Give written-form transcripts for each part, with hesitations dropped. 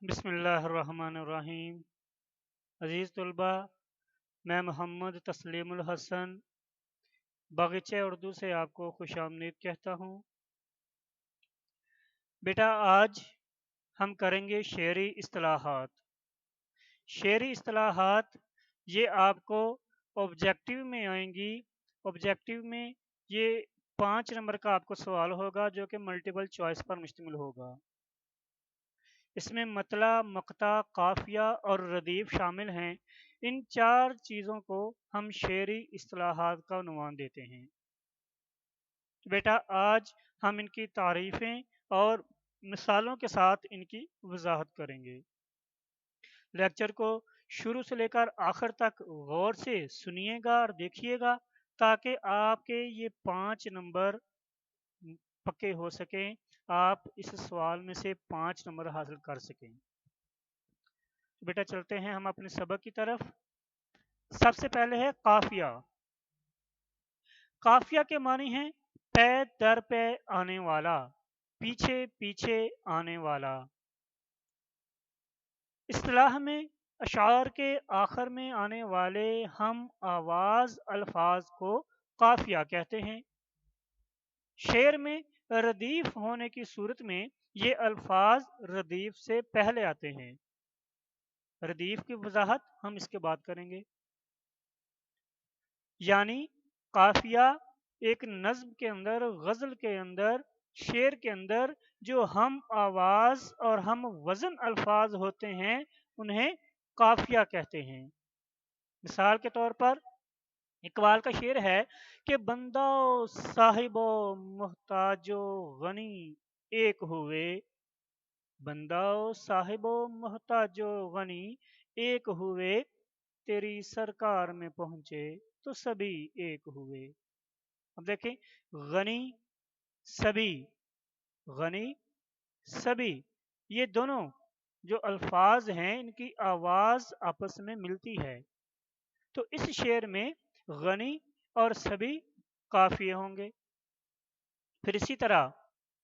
बिस्मिल्लाहिर्रहमानिर्रहीम। अज़ीज़ तलबा, मैं मोहम्मद तस्लीमुल हसन बागीचे उर्दू से आपको खुशामदीद कहता हूँ। बेटा, आज हम करेंगे शेरी इस्तिलाहात। शेरी इस्तिलाहात ये आपको ऑब्जेक्टिव में आएंगी। ऑब्जेक्टिव में ये 5 नंबर का आपको सवाल होगा जो कि मल्टीपल चॉइस पर मुश्तमिल होगा। इसमें मतला, मक्ता, काफिया और रदीफ शामिल हैं। इन 4 चीज़ों को हम शेरी इस्तिलाहात का उन्वान देते हैं। तो बेटा, आज हम इनकी तारीफ़ें और मिसालों के साथ इनकी वजाहत करेंगे। लेक्चर को शुरू से लेकर आखिर तक गौर से सुनिएगा और देखिएगा ताकि आपके ये 5 नंबर पक्के हो सकें, आप इस सवाल में से 5 नंबर हासिल कर सकें। तो बेटा, चलते हैं हम अपने सबक की तरफ। सबसे पहले है काफिया। काफिया के मानी हैं पे दर पे आने वाला, पीछे पीछे आने वाला। इस्तिलाह में अशार के आखिर में आने वाले हम आवाज अल्फाज को काफिया कहते हैं। शेर में रदीफ होने की सूरत में ये अल्फाज रदीफ से पहले आते हैं। रदीफ की वजाहत हम इसके बाद करेंगे। यानी काफिया एक नज्म के अंदर, गजल के अंदर, शेर के अंदर जो हम आवाज और हम वजन अल्फाज होते हैं उन्हें काफिया कहते हैं। मिसाल के तौर पर इकबाल का शेर है कि बंदा साहिबो मोहताजो गनी एक हुए। बंदा साहिबो मोहताजो गनी एक हुए, तेरी सरकार में पहुंचे तो सभी एक हुए। अब देखें, गनी सभी, गनी सभी, ये दोनों जो अल्फाज हैं इनकी आवाज आपस में मिलती है। तो इस शेर में गनी और सभी काफिये होंगे। फिर इसी तरह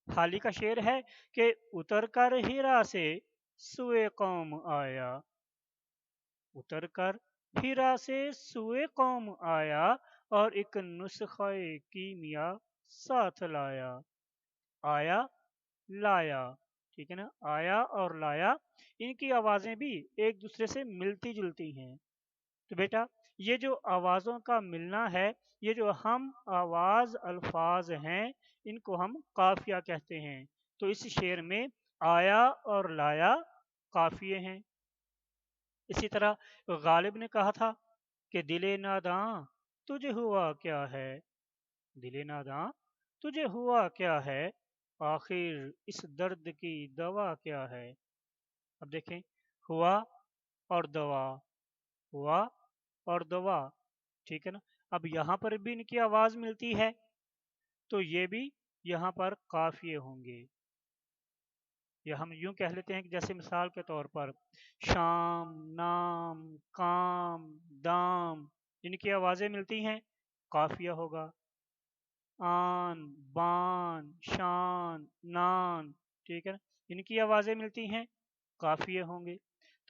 हाली का शेर है कि उतर कर हीरा से सुए कौम आया। उतर कर हीरा से सुए कौम आया और एक नुस्खा कीमिया साथ लाया। आया, लाया, ठीक है ना। आया और लाया, इनकी आवाजें भी एक दूसरे से मिलती जुलती हैं। तो बेटा, ये जो आवाज़ों का मिलना है, ये जो हम आवाज़ अल्फाज हैं, इनको हम काफिया कहते हैं। तो इस शेर में आया और लाया काफिये हैं। इसी तरह गालिब ने कहा था कि दिले नादां तुझे हुआ क्या है। दिले नादां तुझे हुआ क्या है, आखिर इस दर्द की दवा क्या है। अब देखें, हुआ और दवा, हुआ और दवा, ठीक है ना। अब यहाँ पर भी इनकी आवाज मिलती है तो ये भी यहाँ पर काफिये होंगे। या हम यूं कह लेते हैं कि जैसे मिसाल के तौर पर शाम, नाम, काम, दाम, इनकी आवाजें मिलती हैं, काफिया होगा। आन, बान, शान, नान, ठीक है ना, इनकी आवाजें मिलती हैं, काफिये होंगे।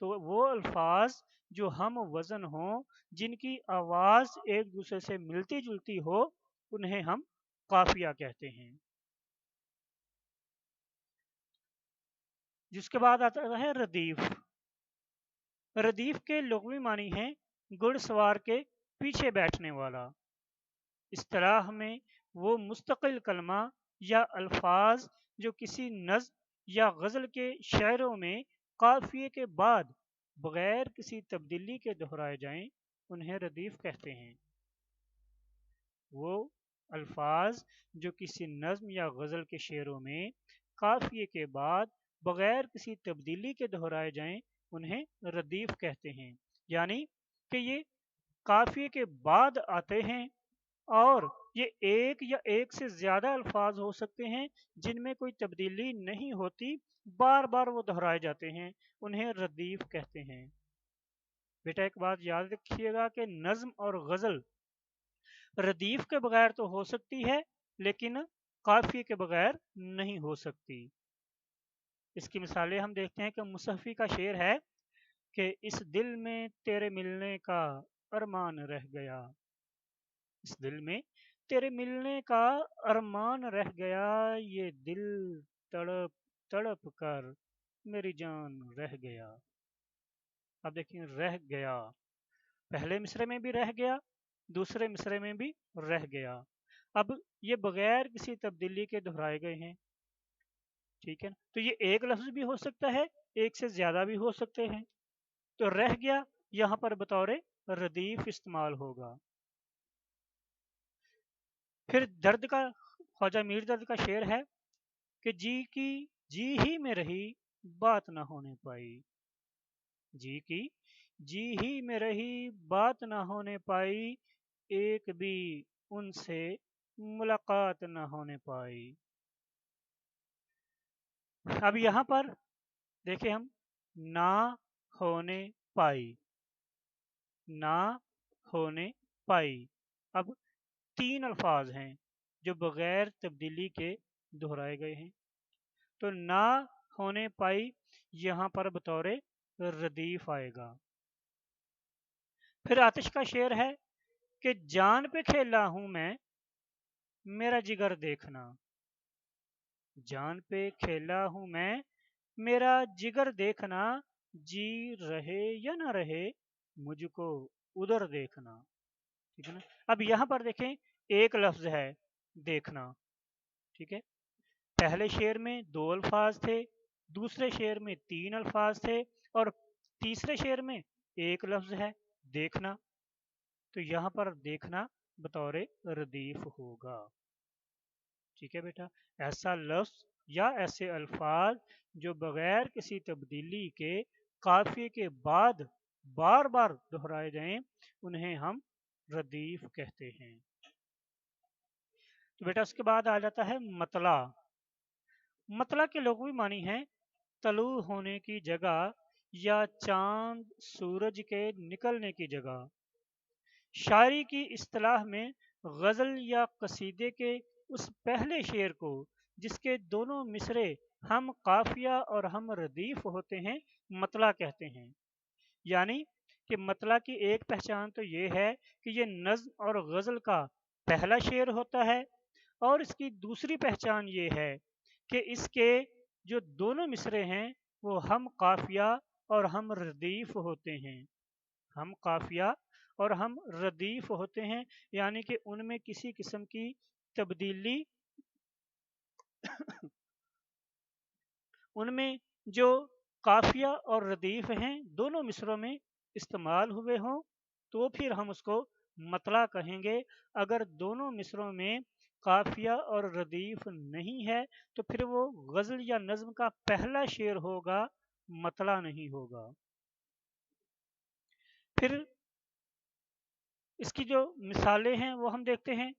तो वो अल्फाज जो हम वजन हो, जिनकी आवाज एक दूसरे से मिलती जुलती हो, उन्हें हम काफिया कहते हैं। जिसके बाद आता है रदीफ। रदीफ के लुग़वी मानी हैं घुड़सवार के पीछे बैठने वाला। इस्तिलाह में वो मुस्तकिल कलमा या अल्फाज जो किसी नज़्म या गज़ल के शेरों में काफिये के बाद बगैर किसी तब्दीली के दोहराए जाएं, उन्हें रदीफ कहते हैं। वो अल्फाज जो किसी नज़्म या गज़ल के शेरों में काफिये के बाद बगैर किसी तब्दीली के दोहराए जाएं, उन्हें रदीफ कहते हैं। यानी कि ये काफिये के बाद आते हैं और ये एक या एक से ज्यादा अल्फाज हो सकते हैं जिनमें कोई तब्दीली नहीं होती, बार बार वो दोहराए जाते हैं, उन्हें रदीफ कहते हैं। बेटा, एक बात याद रखिएगा कि नज्म और गजल रदीफ के बगैर तो हो सकती है लेकिन काफिये के बगैर नहीं हो सकती। اس کی مثالیں ہم دیکھتے ہیں کہ مصحفی کا شعر ہے کہ اس دل میں تیرے ملنے کا ارمان رہ گیا، اس دل میں تیرے ملنے کا ارمان رہ گیا، یہ دل تڑپ تڑپ کر میری جان رہ گیا۔ اب دیکھیں رہ گیا، پہلے مصرے میں بھی رہ گیا، دوسرے مصرے میں بھی رہ گیا۔ اب یہ بغیر کسی تبدیلی کے دہرائے گئے ہیں، ٹھیک ہے نا؟ تو یہ ایک لفظ بھی ہو سکتا ہے، ایک سے زیادہ بھی ہو سکتے ہیں۔ تو رہ گیا یہاں پر بطور ردیف استعمال ہوگا۔ پھر درد کا، خواجہ میر درد کا شعر ہے کہ جی کی جی ہی میں رہی بات نہ ہونے پائی، جی کی جی ہی میں رہی بات نہ ہونے پائی، ایک بھی ان سے ملاقات نہ ہونے پائی۔ اب یہاں پر دیکھیں ہم، نہ ہونے پائی، نہ ہونے پائی، اب تین الفاظ ہیں جو بغیر تبدیلی کے دہرائے گئے ہیں۔ تو نہ ہونے پائی یہاں پر بطور ردیف آئے گا۔ پھر آتش کا شعر ہے کہ جان پہ کھیلا ہوں میں میرا جگر دیکھنا، جان پہ کھیلا ہوں میں میرا جگر دیکھنا، جی رہے یا نہ رہے مجھ کو ادھر دیکھنا، ٹھیک ہے نا؟ اب یہاں پر دیکھیں ایک لفظ ہے دیکھنا، ٹھیک ہے؟ پہلے شعر میں دو الفاظ تھے، دوسرے شعر میں تین الفاظ تھے، اور تیسرے شعر میں ایک لفظ ہے دیکھنا۔ تو یہاں پر دیکھنا بطور ردیف ہوگا، ٹھیک ہے بیٹا؟ ایسا لفظ یا ایسے الفاظ جو بغیر کسی تبدیلی کے قافیے کے بعد بار بار دہرائے جائیں انہیں ہم ردیف کہتے ہیں۔ تو بیٹا اس کے بعد آ جاتا ہے مطلع۔ مطلع کے لغوی معنی ہیں طلوع ہونے کی جگہ یا چاند سورج کے نکلنے کی جگہ۔ شاعری کی اصطلاح میں غزل یا قصیدے کے اس پہلے شعر کو جس کے دونوں مصرے ہم قافیہ اور ہم ردیف ہوتے ہیں مطلع کہتے ہیں۔ یعنی کہ مطلع کی ایک پہچان تو یہ ہے کہ یہ نظم اور غزل کا پہلا شعر ہوتا ہے، اور اس کی دوسری پہچان یہ ہے کہ اس کے جو دونوں مصرے ہیں وہ ہم قافیہ اور ہم ردیف ہوتے ہیں، ہم قافیہ اور ہم ردیف ہوتے ہیں، یعنی کہ ان میں کسی قسم کی تبدیلی ان میں جو قافیہ اور ردیف ہیں دونوں مصروں میں استعمال ہوئے ہوں تو پھر ہم اس کو مطلع کہیں گے۔ اگر دونوں مصروں میں قافیہ اور ردیف نہیں ہے تو پھر وہ غزل یا نظم کا پہلا شعر ہوگا، مطلع نہیں ہوگا۔ پھر اس کی جو مثالیں ہیں وہ ہم دیکھتے ہیں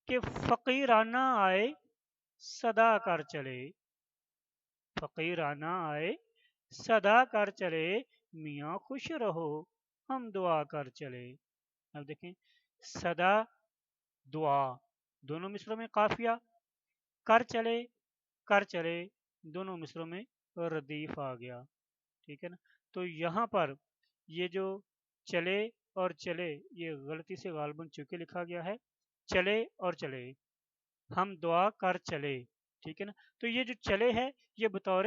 کہ فقیرانہ آئے صدا کر چلے، فقیرانہ آئے صدا کر چلے، میاں خوش رہو ہم دعا کر چلے۔ اب دیکھیں صدا دعا دونوں مصروں میں قافیہ، کر چلے دونوں مصروں میں ردیف آ گیا، ٹھیک ہے نا؟ تو یہاں پر یہ جو چلے اور چلے یہ غلطی سے غالباً چونکہ لکھا گیا ہے چلے اور چلے، ہم دعا کر چلے، ٹھیک ہے نا؟ تو یہ جو چلے ہے یہ بطور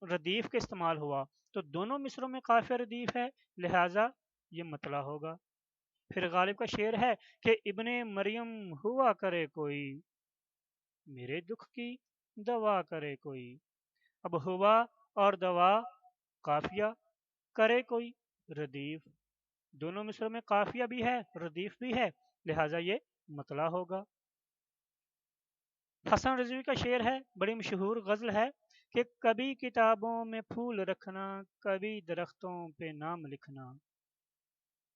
ردیف کے استعمال ہوا، تو دونوں مصروں میں قافیہ ردیف ہے لہٰذا یہ مطلع ہوگا۔ پھر غالب کا شعر ہے کہ ابن مریم ہوا کرے کوئی میرے دکھ کی دوا کرے کوئی۔ اب ہوا اور دوا قافیہ، کرے کوئی ردیف، دونوں مصروں میں قافیہ بھی ہے ردیف بھی ہے لہٰذا یہ مطلع ہوگا۔ حسن رضوی کا شعر ہے، بڑی مشہور غزل ہے کہ کبھی کتابوں میں پھول رکھنا کبھی درختوں پہ نام لکھنا،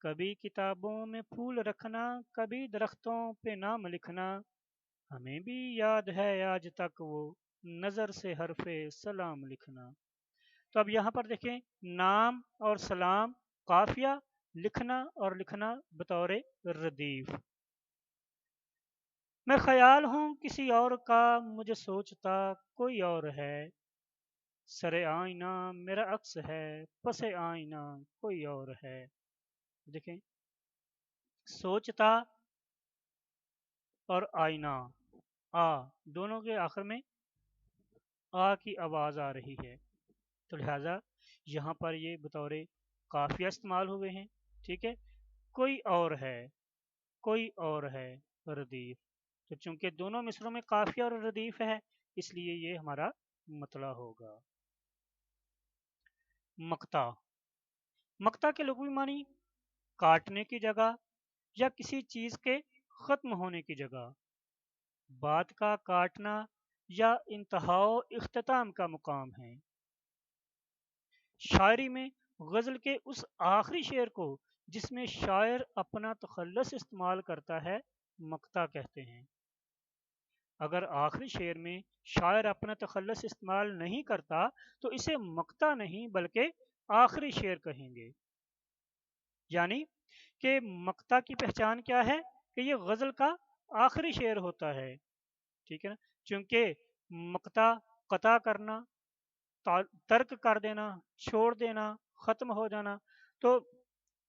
کبھی کتابوں میں پھول رکھنا کبھی درختوں پہ نام لکھنا، ہمیں بھی یاد ہے آج تک وہ نظر سے حرف سلام لکھنا۔ تو اب یہاں پر دیکھیں نام اور سلام قافیہ، لکھنا اور لکھنا بطور ردیف۔ میں خیال ہوں کسی اور کا مجھے سوچتا کوئی اور ہے، सरे आईना मेरा अक्स है, पसे आईना कोई और है। देखें, सोचता और आईना, आ दोनों के आखिर में आ की आवाज आ रही है, तो लिहाजा यहाँ पर ये बतौर काफिया इस्तेमाल हुए हैं। ठीक है, कोई और है, कोई और है रदीफ। तो चूंकि दोनों मिसरों में काफिया और रदीफ है, इसलिए ये हमारा मतला होगा। मक्ता, मक्ता के लुग़वी मानी काटने की जगह या किसी चीज के खत्म होने की जगह, बात का काटना या इंतहाओ इख्तिताम का मुकाम है। शायरी में गजल के उस आखिरी शेर को जिसमें शायर अपना तखल्लुस इस्तेमाल करता है, मक्ता कहते हैं। अगर आखिरी शेर में शायर अपना तखल्लुस इस्तेमाल नहीं करता तो इसे मक्ता नहीं बल्कि आखिरी शेर कहेंगे। यानी कि मक्ता की पहचान क्या है कि ये गजल का आखिरी शेर होता है। ठीक है ना, चूंकि मक्ता कता करना, तर्क कर देना, छोड़ देना, खत्म हो जाना, तो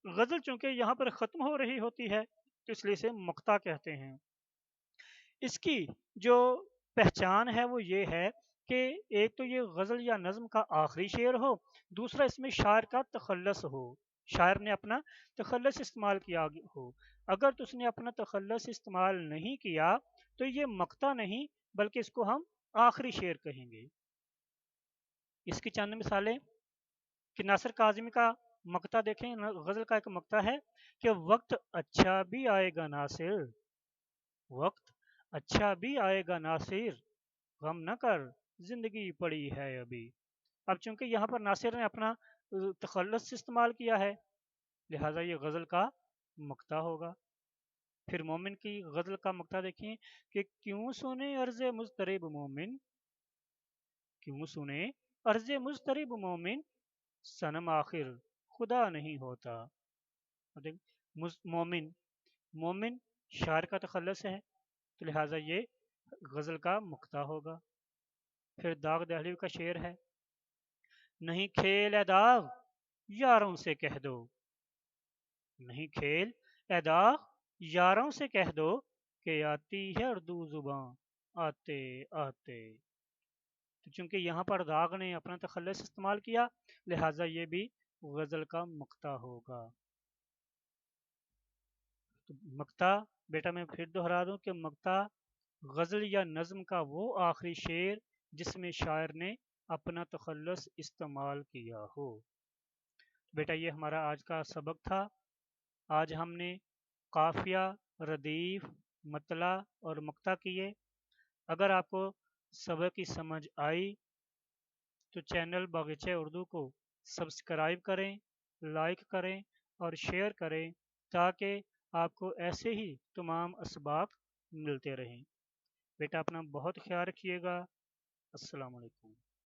गजल चूंकि यहाँ पर खत्म हो रही होती है तो इसलिए इसे मक्ता कहते हैं। इसकी जो पहचान है वो ये है कि एक तो ये गजल या नज्म का आखिरी शेर हो, दूसरा इसमें शायर का तखल्लुस हो, शायर ने अपना तखल्लुस इस्तेमाल किया हो। अगर तो उसने अपना तखल्लुस इस्तेमाल नहीं किया तो ये मक्ता नहीं बल्कि इसको हम आखिरी शेर कहेंगे। इसकी चंद मिसालें कि नासिर काज़िमी का मक्ता देखें, गजल का एक मक्ता है कि वक्त अच्छा भी आएगा नासिर, वक्त अच्छा भी आएगा नासिर, गम न कर जिंदगी पड़ी है अभी। अब चूंकि यहाँ पर नासिर ने अपना तखल्लुस इस्तेमाल किया है, लिहाजा ये गजल का मक्ता होगा। फिर मोमिन की गजल का मक्ता देखें कि क्यों सुने अर्ज मुस्तरिब मोमिन, क्यों सुने अर्ज मुस्तरिब मोमिन, सनम आखिर खुदा नहीं होता। मोमिन, मोमिन शायर का तखल्लुस है, तो लिहाजा ये गजल का मुक्ता होगा। फिर दाग दहलीव का शेर है, नहीं खेल ए दाग यारों से कह दो, नहीं खेल ए दाग यारों से कह दो कि आती है उर्दू जुबां आते आते। तो चूंकि यहाँ पर दाग ने अपना तखल्लुस इस्तेमाल किया, लिहाजा ये भी गजल का मुक्ता होगा। तो मक्ता, बेटा मैं फिर दोहरा दूं कि मक्ता गजल या नज्म का वो आखिरी शेर जिसमें शायर ने अपना तखल्लुस इस्तेमाल किया हो। बेटा ये हमारा आज का सबक था। आज हमने काफिया, रदीफ, मतला और मक्ता किए। अगर आपको सबक की समझ आई तो चैनल बागीचे उर्दू को सब्सक्राइब करें, लाइक करें और शेयर करें ताकि आपको ऐसे ही तमाम असबाक मिलते रहें। बेटा अपना बहुत ख्याल रखिएगा। अस्सलाम वालेकुम।